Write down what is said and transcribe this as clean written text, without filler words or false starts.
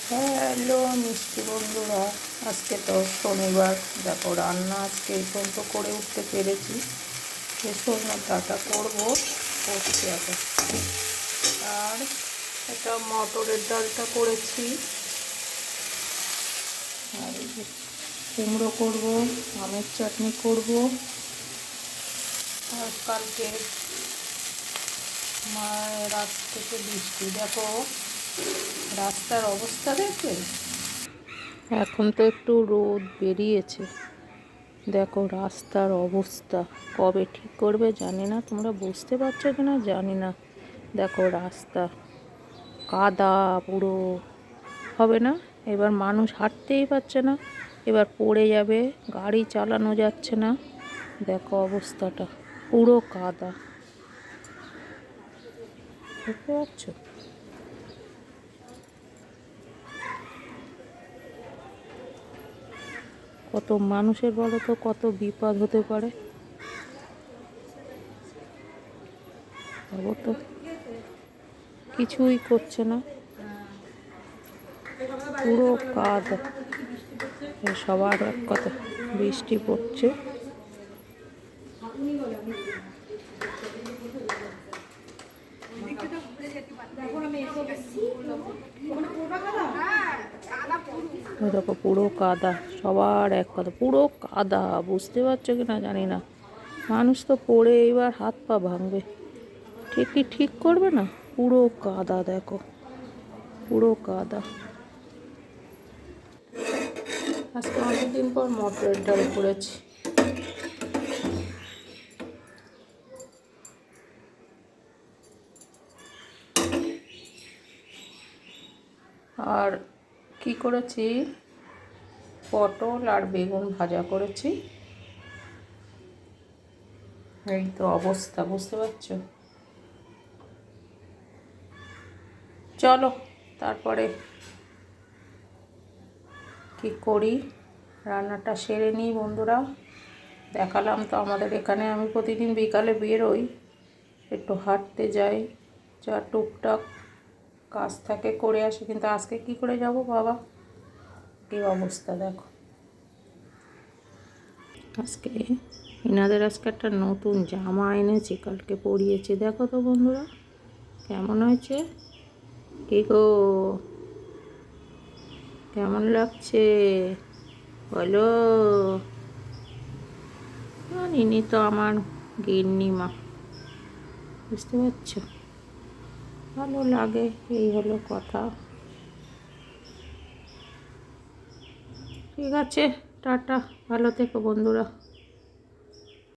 Hello মিষ্টি বন্ধুরা, আজকে তো শনিবার। দেখো রান্না আজকে এই পর্যন্ত করে উঠতে পেরেছি। সন্ধ্যার ডাটা করবো, করছি এখন। আর এটা মটরের ডালটা করেছি, আর কুমড়ো করবো, আমের চাটনি করবো। আর কালকে মায়ের রাত থেকে বৃষ্টি, দেখো রাস্তার অবস্থা দেখবে। এখন তো একটু রোদ বেরিয়েছে, দেখো রাস্তার অবস্থা কবে ঠিক করবে জানি না। তোমরা বুঝতে পারছো কি না জানি না। দেখো রাস্তা কাদা পুরো, হবে না। এবার মানুষ হাঁটতেই পারছে না, এবার পড়ে যাবে, গাড়ি চালানো যাচ্ছে না। দেখো অবস্থাটা পুরো কাদা, বুঝতে পারছো। কত মানুষের বলো তো কত বিপদ হতে পারে। তো কিছুই করছে না, পুরো কাদা। সবার এক কথা, বৃষ্টি পড়ছে। দেখো পুরো কাদা, সবার এক কথা পুরো কাদা, বুঝতে পারছো কি না জানি না। মানুষ তো পড়ে এবার হাত পা ভাঙবে, ঠিকই ঠিক করবে না। পুরো কাদা দেখো, পুরো কাদা। আজকে অনেকদিন পর মটরের ডাল করেছি। আর কি করেছি, পটল আর বেগুন ভাজা করেছি। এই তো অবস্থা, বুঝতে পারছো। চলো তারপরে কি করি, রান্নাটা সেরে নিই বন্ধুরা। দেখালাম তো আমাদের এখানে, আমি প্রতিদিন বিকালে বেরোই, একটু হাঁটতে যাই, যা টুকটাক কাজ থাকে করে আসি। কিন্তু আজকে কি করে যাব বাবা, কী অবস্থা দেখো। আজকে এনাদের আজকে একটা নতুন জামা এনেছি, কালকে পরিয়েছি। দেখো তো বন্ধুরা কেমন হয়েছে, কি গো কেমন লাগছে বলো। ইনি তো আমার গিন্নি মা, বুঝতে পারছো। ভালো লাগে, এই হলো কথা। ঠিক আছে, টাটা, ভালো থেকো বন্ধুরা।